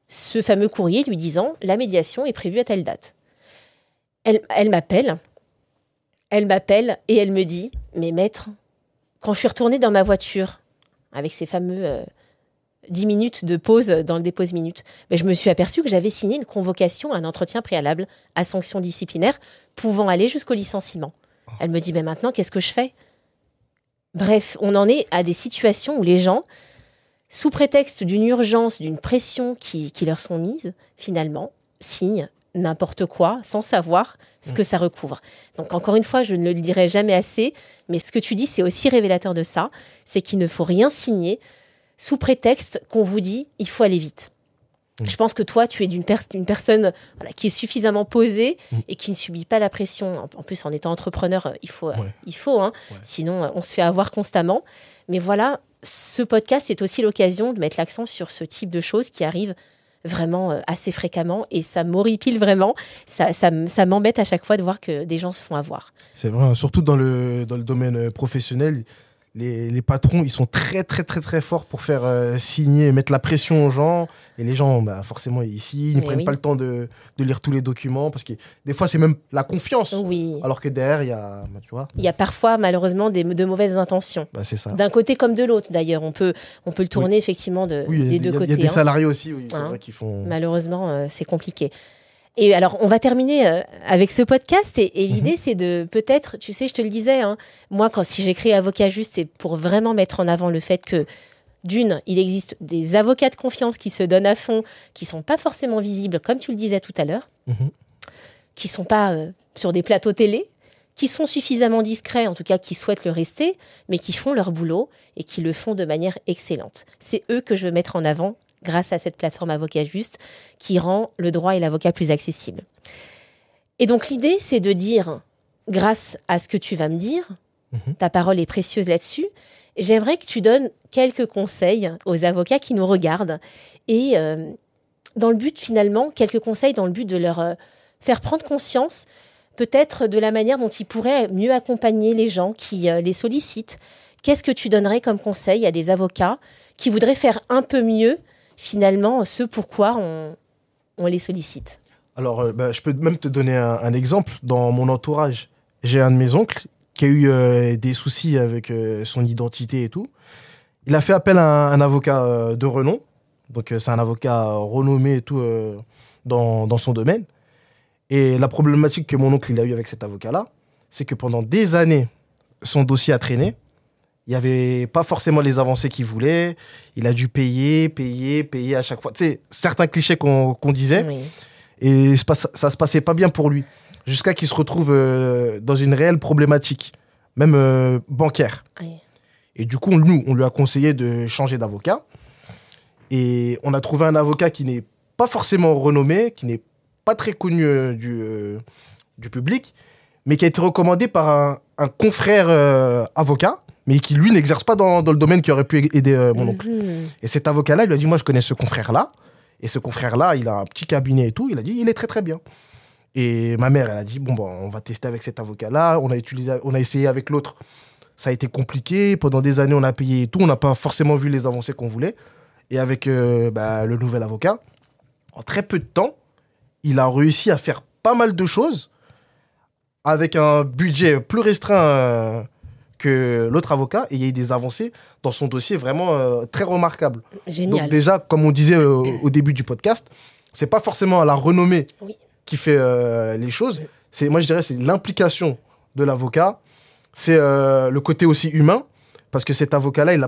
ce fameux courrier lui disant « La médiation est prévue à telle date ». Elle m'appelle et elle me dit « Mais maître, quand je suis retournée dans ma voiture, avec ces fameux 10 minutes de pause dans le dépose-minute, je me suis aperçue que j'avais signé une convocation à un entretien préalable à sanction disciplinaire pouvant aller jusqu'au licenciement. » Elle me dit « Mais maintenant, qu'est-ce que je fais ?» Bref, on en est à des situations où les gens, sous prétexte d'une urgence, d'une pression qui leur sont mises, finalement, signent n'importe quoi sans savoir ce que ça recouvre. Donc, encore une fois, je ne le dirai jamais assez, mais ce que tu dis, c'est aussi révélateur de ça, c'est qu'il ne faut rien signer sous prétexte qu'on vous dit « il faut aller vite ». Je pense que toi, tu es d'une personne qui est suffisamment posée et qui ne subit pas la pression. En plus, en étant entrepreneur, il faut. Sinon, on se fait avoir constamment. Mais voilà, ce podcast est aussi l'occasion de mettre l'accent sur ce type de choses qui arrivent vraiment assez fréquemment et ça m'horripile vraiment. Ça m'embête à chaque fois de voir que des gens se font avoir. C'est vrai, surtout dans le domaine professionnel. Les patrons, ils sont très, très, très, très forts pour faire signer, mettre la pression aux gens. Et les gens, forcément, ici, ils ne prennent pas le temps de lire tous les documents parce que des fois, c'est même la confiance. Oui. Alors que derrière, il y a, tu vois. Il y a parfois, malheureusement, de mauvaises intentions. C'est ça. D'un côté comme de l'autre, d'ailleurs. On peut le tourner, effectivement, des deux côtés. Il y a des salariés aussi, c'est vrai, qui font... Malheureusement, c'est compliqué. Et alors, on va terminer avec ce podcast et l'idée, c'est de peut-être, tu sais, je te le disais, moi, si j'ai créé Avocat Juste, c'est pour vraiment mettre en avant le fait que, d'une, il existe des avocats de confiance qui se donnent à fond, qui ne sont pas forcément visibles, comme tu le disais tout à l'heure, qui ne sont pas sur des plateaux télé, qui sont suffisamment discrets, en tout cas qui souhaitent le rester, mais qui font leur boulot et qui le font de manière excellente. C'est eux que je veux mettre en avant grâce à cette plateforme Avocat Juste qui rend le droit et l'avocat plus accessible. Et donc l'idée, c'est de dire, grâce à ce que tu vas me dire, ta parole est précieuse là-dessus, j'aimerais que tu donnes quelques conseils aux avocats qui nous regardent et dans le but finalement, quelques conseils dans le but de leur faire prendre conscience peut-être de la manière dont il pourrait mieux accompagner les gens qui les sollicitent. Qu'est-ce que tu donnerais comme conseil à des avocats qui voudraient faire un peu mieux, finalement, ce pourquoi on les sollicite? Alors, je peux même te donner un exemple. Dans mon entourage, j'ai un de mes oncles qui a eu des soucis avec son identité et tout. Il a fait appel à un avocat de renom. Donc, c'est un avocat renommé et tout dans son domaine. Et la problématique que mon oncle il a eu avec cet avocat-là, c'est que pendant des années, son dossier a traîné. Il n'y avait pas forcément les avancées qu'il voulait. Il a dû payer à chaque fois. Tu sais, certains clichés qu'on disait. Oui. Et ça se passait pas bien pour lui. Jusqu'à qu'il se retrouve dans une réelle problématique, même bancaire. Oui. Et du coup, nous, on lui a conseillé de changer d'avocat. Et on a trouvé un avocat qui n'est pas forcément renommé, qui n'est pas très connu du public, mais qui a été recommandé par un confrère avocat, mais qui, lui, n'exerce pas dans le domaine qui aurait pu aider mon oncle. Et cet avocat-là, il lui a dit, moi, je connais ce confrère-là, et ce confrère-là, il a un petit cabinet et tout, il a dit, il est très, très bien. Et ma mère, elle a dit, bon, on va tester avec cet avocat-là, on a essayé avec l'autre, ça a été compliqué, pendant des années, on a payé et tout, on n'a pas forcément vu les avancées qu'on voulait. Et avec le nouvel avocat, en très peu de temps, il a réussi à faire pas mal de choses avec un budget plus restreint que l'autre avocat. Et il y a eu des avancées dans son dossier vraiment très remarquables. Génial. Donc déjà, comme on disait au début du podcast, c'est pas forcément la renommée qui fait les choses. Moi, je dirais c'est l'implication de l'avocat. C'est le côté aussi humain. Parce que cet avocat-là, il a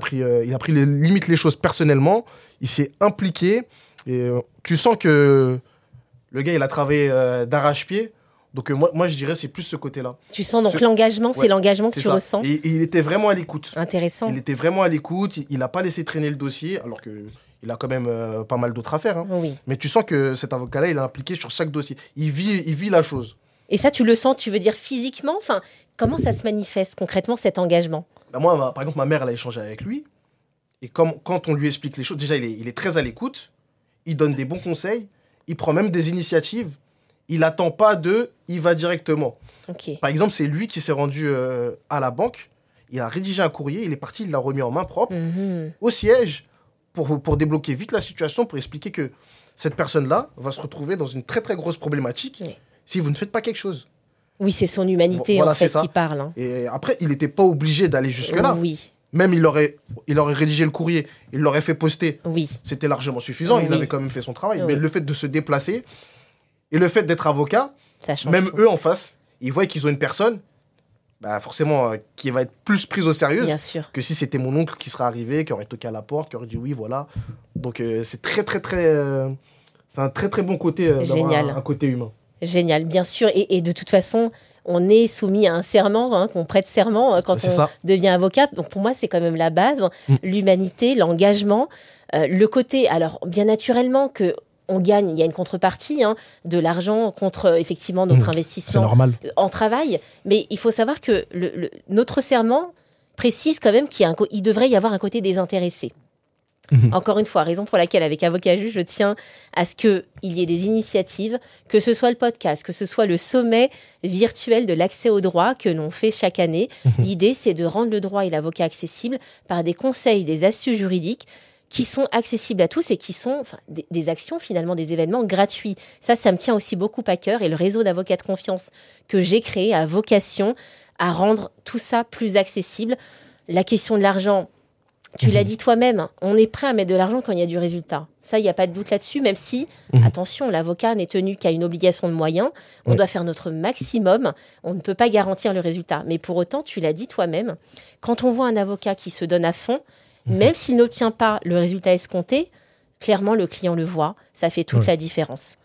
pris limite les choses personnellement. Il s'est impliqué. Et tu sens que le gars, il a travaillé d'arrache-pied. Donc moi, je dirais c'est plus ce côté-là. Tu sens donc l'engagement, c'est l'engagement que tu ressens. Et il était vraiment à l'écoute. Intéressant. Il était vraiment à l'écoute. Il n'a pas laissé traîner le dossier, alors qu'il a quand même pas mal d'autres affaires. Hein. Oui. Mais tu sens que cet avocat-là, il est impliqué sur chaque dossier. Il vit la chose. Et ça, tu le sens, tu veux dire physiquement? Enfin, comment ça se manifeste concrètement, cet engagement? Moi, par exemple, ma mère, elle a échangé avec lui. Et quand on lui explique les choses, déjà, il est très à l'écoute. Il donne des bons conseils. Il prend même des initiatives. Il n'attend pas il va directement. Okay. Par exemple, c'est lui qui s'est rendu à la banque. Il a rédigé un courrier. Il est parti, il l'a remis en main propre au siège pour débloquer vite la situation, pour expliquer que cette personne-là va se retrouver dans une très, très grosse problématique si vous ne faites pas quelque chose. Oui, c'est son humanité en fait qui parle. Hein. Et après, il n'était pas obligé d'aller jusque-là. Oui. Même il aurait rédigé le courrier, il l'aurait fait poster. Oui. C'était largement suffisant, il avait quand même fait son travail. Oui. Mais le fait de se déplacer et le fait d'être avocat, même eux en face, ils voient qu'ils ont une personne forcément qui va être plus prise au sérieux que si c'était mon oncle qui serait arrivé, qui aurait toqué à la porte, qui aurait dit oui, voilà. Donc c'est très, très, très... c'est un très, très bon côté d'avoir un côté humain. Génial, bien sûr. Et de toute façon, on est soumis à un serment, qu'on prête serment quand on devient avocat. Donc pour moi, c'est quand même la base. L'humanité, l'engagement, le côté... Alors, bien naturellement qu'on gagne, il y a une contrepartie, de l'argent contre effectivement notre investissement en travail. Mais il faut savoir que notre serment précise quand même qu'il devrait y avoir un côté désintéressé. Encore une fois, raison pour laquelle, avec Avocat Juge, je tiens à ce qu'il y ait des initiatives, que ce soit le podcast, que ce soit le sommet virtuel de l'accès au droit que l'on fait chaque année. L'idée, c'est de rendre le droit et l'avocat accessibles par des conseils, des astuces juridiques qui sont accessibles à tous et qui sont des actions, finalement, des événements gratuits. Ça me tient aussi beaucoup à cœur. Et le réseau d'avocats de confiance que j'ai créé a vocation à rendre tout ça plus accessible. La question de l'argent... Tu l'as dit toi-même, on est prêt à mettre de l'argent quand il y a du résultat. Ça, il n'y a pas de doute là-dessus, même si, attention, l'avocat n'est tenu qu'à une obligation de moyens. On doit faire notre maximum. On ne peut pas garantir le résultat. Mais pour autant, tu l'as dit toi-même, quand on voit un avocat qui se donne à fond, même s'il n'obtient pas le résultat escompté, clairement, le client le voit. Ça fait toute la différence.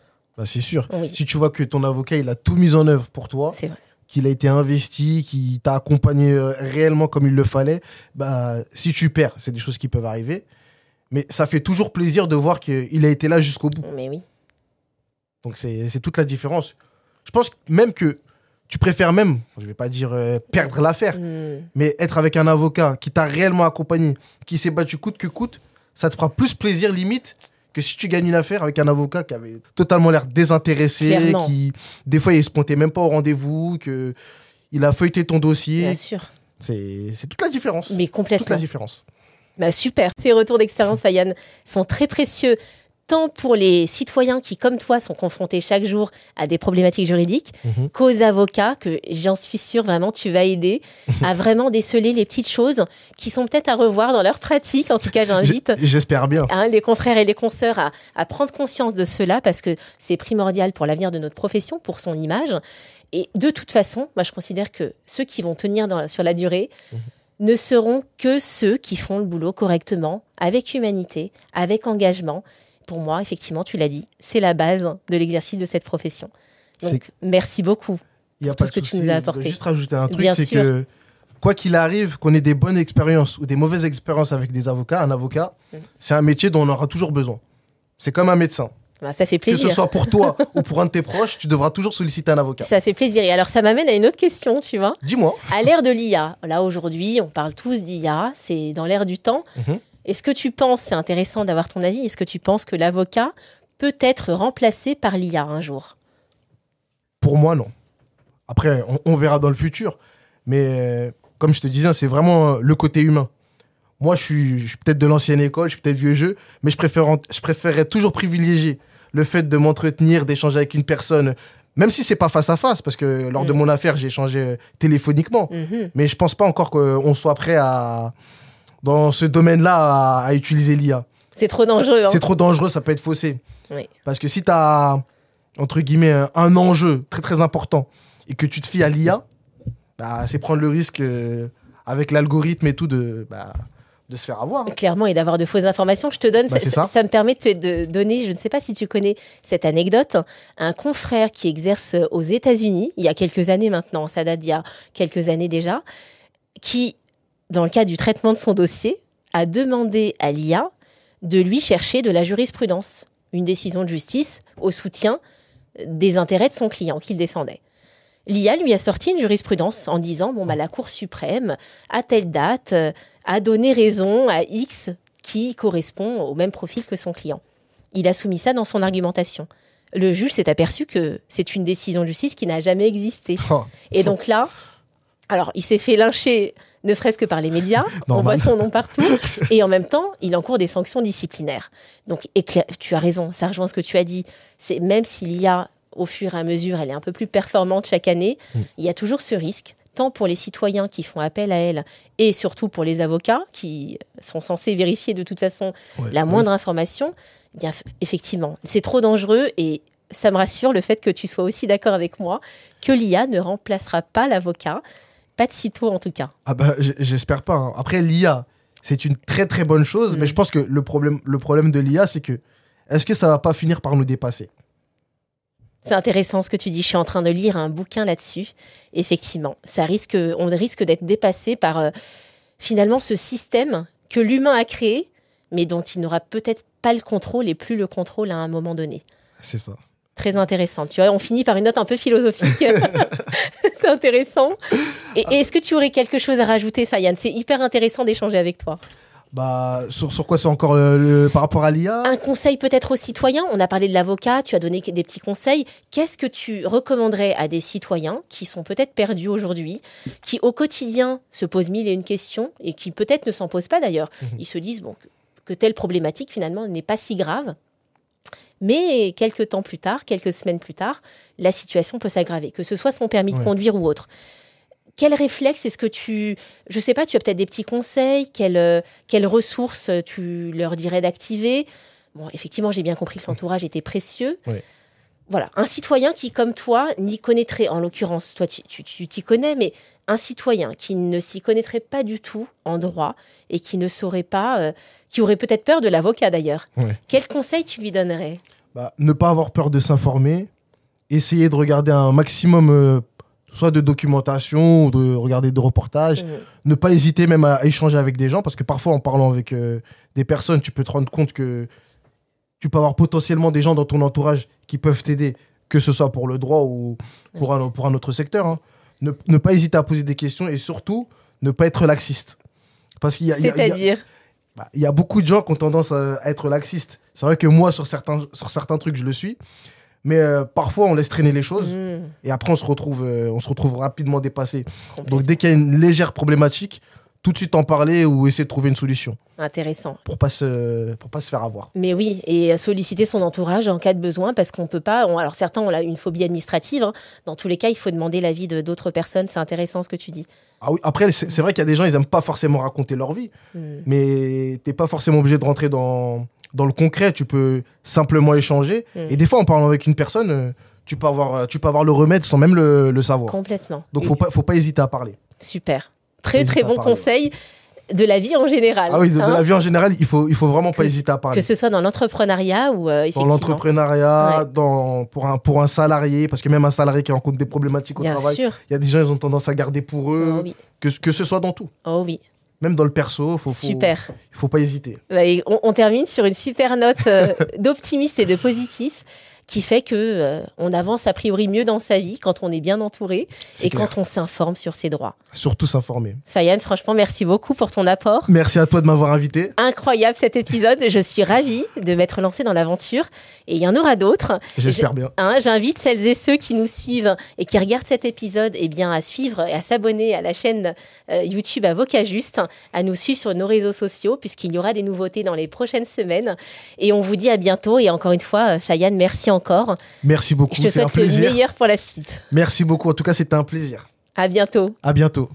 C'est sûr. Oui. Si tu vois que ton avocat, il a tout mis en œuvre pour toi... C'est vrai. Qu'il a été investi, qu'il t'a accompagné réellement comme il le fallait, si tu perds, c'est des choses qui peuvent arriver. Mais ça fait toujours plaisir de voir qu'il a été là jusqu'au bout. Mais oui. Donc c'est toute la différence. Je pense même que tu préfères même, je ne vais pas dire perdre l'affaire, mais être avec un avocat qui t'a réellement accompagné, qui s'est battu coûte que coûte, ça te fera plus plaisir limite que si tu gagnes une affaire avec un avocat qui avait totalement l'air désintéressé, Clairement. qui, des fois, il se pointait même pas au rendez-vous, qu'il a feuilleté ton dossier. Bien sûr. C'est toute la différence. Mais Toute complètement. la différence. Bah, super. Ces retours d'expérience, Fayane, sont très précieux, tant pour les citoyens qui, comme toi, sont confrontés chaque jour à des problématiques juridiques, qu'aux avocats, que j'en suis sûre, vraiment, tu vas aider à vraiment déceler les petites choses qui sont peut-être à revoir dans leur pratique. En tout cas, j'invite J'espère bien. les confrères et les consoeurs à prendre conscience de cela, parce que c'est primordial pour l'avenir de notre profession, pour son image. Et de toute façon, moi, je considère que ceux qui vont tenir sur la durée ne seront que ceux qui font le boulot correctement, avec humanité, avec engagement. Pour moi, effectivement, tu l'as dit, c'est la base de l'exercice de cette profession. Donc, merci beaucoup Il y a pour tout pas ce que de tu souci. nous as Je apporté. voudrais juste rajouter un truc, Bien c'est sûr. que quoi qu'il arrive, qu'on ait des bonnes expériences ou des mauvaises expériences avec des avocats, un avocat, c'est un métier dont on aura toujours besoin. C'est comme un médecin. Ben, ça fait Que plaisir. ce soit pour toi ou pour un de tes proches, tu devras toujours solliciter un avocat. Ça fait plaisir. Et alors, ça m'amène à une autre question, tu vois. Dis-moi. À l'ère de l'IA, là aujourd'hui, on parle tous d'IA, c'est dans l'ère du temps. Est-ce que tu penses, c'est intéressant d'avoir ton avis, est-ce que tu penses que l'avocat peut être remplacé par l'IA un jour? Pour moi, non. Après, on verra dans le futur. Mais comme je te disais, c'est vraiment le côté humain. Moi, je suis peut-être de l'ancienne école, je suis peut-être vieux jeu, mais je préférerais toujours privilégier le fait de m'entretenir, d'échanger avec une personne, même si c'est pas face à face, parce que lors de mon affaire, j'ai échangé téléphoniquement. Mais je pense pas encore qu'on soit prêt dans ce domaine-là à utiliser l'IA. C'est trop dangereux. C'est trop dangereux, ça peut être faussé. Oui. Parce que si tu as, entre guillemets, un enjeu très très important et que tu te fies à l'IA, bah, c'est prendre le risque avec l'algorithme et tout de se faire avoir. Clairement, et d'avoir de fausses informations. Je te donne, Bah, c'est ça. ça me permet de donner, je ne sais pas si tu connais cette anecdote, un confrère qui exerce aux États-Unis, il y a quelques années maintenant, ça date d'il y a quelques années déjà, qui, dans le cadre du traitement de son dossier, a demandé à l'IA de lui chercher de la jurisprudence, une décision de justice au soutien des intérêts de son client qu'il défendait. L'IA lui a sorti une jurisprudence en disant la Cour suprême, à telle date, a donné raison à X qui correspond au même profil que son client. Il a soumis ça dans son argumentation. Le juge s'est aperçu que c'est une décision de justice qui n'a jamais existé. Et donc là, alors il s'est fait lyncher, ne serait-ce que par les médias, on voit son nom partout, et en même temps, il encourt des sanctions disciplinaires. Donc, tu as raison, ça rejoint ce que tu as dit, c'est même si l'IA, au fur et à mesure, elle est un peu plus performante chaque année, il y a toujours ce risque, tant pour les citoyens qui font appel à elle, et surtout pour les avocats, qui sont censés vérifier de toute façon la moindre information. Eh bien, effectivement, c'est trop dangereux, et ça me rassure le fait que tu sois aussi d'accord avec moi, que l'IA ne remplacera pas l'avocat, pas de sitôt en tout cas. Ah bah, j'espère pas. Hein. Après, l'IA, c'est une très très bonne chose, mais je pense que le problème de l'IA, c'est que est-ce que ça va pas finir par nous dépasser? C'est intéressant ce que tu dis. Je suis en train de lire un bouquin là-dessus. Effectivement, on risque d'être dépassé par finalement ce système que l'humain a créé, mais dont il n'aura peut-être pas le contrôle et plus le contrôle à un moment donné. C'est ça. Très intéressant. Tu vois, on finit par une note un peu philosophique. C'est intéressant. Et est-ce que tu aurais quelque chose à rajouter, Fayane? C'est hyper intéressant d'échanger avec toi. Bah, sur quoi c'est encore par rapport à l'IA? Un conseil peut-être aux citoyens. On a parlé de l'avocat, tu as donné des petits conseils. Qu'est-ce que tu recommanderais à des citoyens qui sont peut-être perdus aujourd'hui, qui au quotidien se posent mille et une questions et qui peut-être ne s'en posent pas d'ailleurs? Ils se disent que telle problématique finalement n'est pas si grave. Mais quelques temps plus tard, quelques semaines plus tard, la situation peut s'aggraver, que ce soit son permis de conduire ou autre. Quel réflexe est-ce que je sais pas, tu as peut-être des petits conseils, quelles ressources tu leur dirais d'activer? Bon, effectivement, j'ai bien compris que l'entourage était précieux. Oui. Voilà, un citoyen qui, comme toi, n'y connaîtrait, en l'occurrence, toi, tu t'y connais, mais un citoyen qui ne s'y connaîtrait pas du tout en droit et qui ne saurait pas, qui aurait peut-être peur de l'avocat d'ailleurs. Quel conseil tu lui donnerais? Ne pas avoir peur de s'informer, essayer de regarder un maximum soit de documentation ou de regarder de reportages, ne pas hésiter même à échanger avec des gens, parce que parfois en parlant avec des personnes, tu peux te rendre compte que tu peux avoir potentiellement des gens dans ton entourage qui peuvent t'aider, que ce soit pour le droit ou pour un autre secteur. Hein. Ne pas hésiter à poser des questions et surtout ne pas être laxiste. Parce qu'il y a, C'est-à-dire Bah, il y a beaucoup de gens qui ont tendance à être laxistes. C'est vrai que moi, sur certains trucs, je le suis. Mais parfois, on laisse traîner les choses. Et après, on se retrouve rapidement dépassé. Donc, dès qu'il y a une légère problématique, tout de suite en parler ou essayer de trouver une solution. Intéressant. Pour pas se faire avoir. Mais oui, et solliciter son entourage en cas de besoin, parce qu'on peut pas... alors certains ont une phobie administrative. Hein. Dans tous les cas, il faut demander l'avis d'autres personnes. C'est intéressant ce que tu dis. Ah oui, après, c'est vrai qu'il y a des gens, ils n'aiment pas forcément raconter leur vie. Mais tu n'es pas forcément obligé de rentrer dans le concret. Tu peux simplement échanger. Et des fois, en parlant avec une personne, tu peux avoir le remède sans même le savoir. Complètement. Donc, faut pas hésiter à parler. Super. Très bon conseil de la vie en général. Ah oui, de la vie en général, il faut vraiment pas hésiter à parler. Que ce soit dans l'entrepreneuriat ou effectivement. Dans l'entrepreneuriat, pour un salarié, parce que même un salarié qui rencontre des problématiques au travail, il y a des gens, ils ont tendance à garder pour eux, que ce soit dans tout. Oh oui. Même dans le perso, il faut pas hésiter. Et on termine sur une super note d'optimisme et de positif, qui fait que on avance a priori mieux dans sa vie quand on est bien entouré et quand on s'informe sur ses droits. Surtout s'informer. Fayane, franchement, merci beaucoup pour ton apport. Merci à toi de m'avoir invité. Incroyable cet épisode. Je suis ravie de m'être lancée dans l'aventure et il y en aura d'autres. J'espère bien. J'invite celles et ceux qui nous suivent et qui regardent cet épisode à suivre et à s'abonner à la chaîne YouTube Avocat Juste, à nous suivre sur nos réseaux sociaux puisqu'il y aura des nouveautés dans les prochaines semaines. Et on vous dit à bientôt. Et encore une fois, Fayane, merci encore. Merci beaucoup. Je te souhaite le meilleur pour la suite. Merci beaucoup. En tout cas, c'était un plaisir. À bientôt. À bientôt.